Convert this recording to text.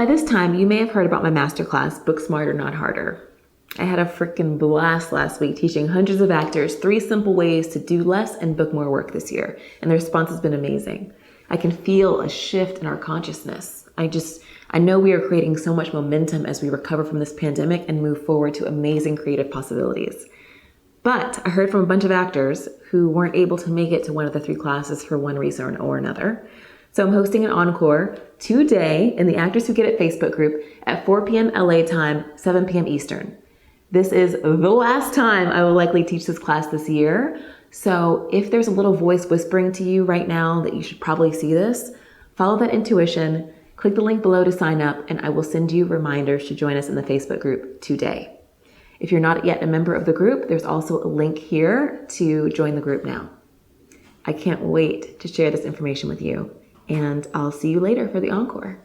By this time, you may have heard about my masterclass, Book Smarter, Not Harder. I had a freaking blast last week teaching hundreds of actors 3 simple ways to do less and book more work this year, and the response has been amazing. I can feel a shift in our consciousness. I know we are creating so much momentum as we recover from this pandemic and move forward to amazing creative possibilities. But I heard from a bunch of actors who weren't able to make it to one of the 3 classes for one reason or another. So I'm hosting an encore today in the Actors Who Get It Facebook group at 4 p.m. LA time, 7 p.m. Eastern. This is the last time I will likely teach this class this year. So if there's a little voice whispering to you right now that you should probably see this, follow that intuition, click the link below to sign up, and I will send you reminders to join us in the Facebook group today. If you're not yet a member of the group, there's also a link here to join the group now. I can't wait to share this information with you, and I'll see you later for the encore.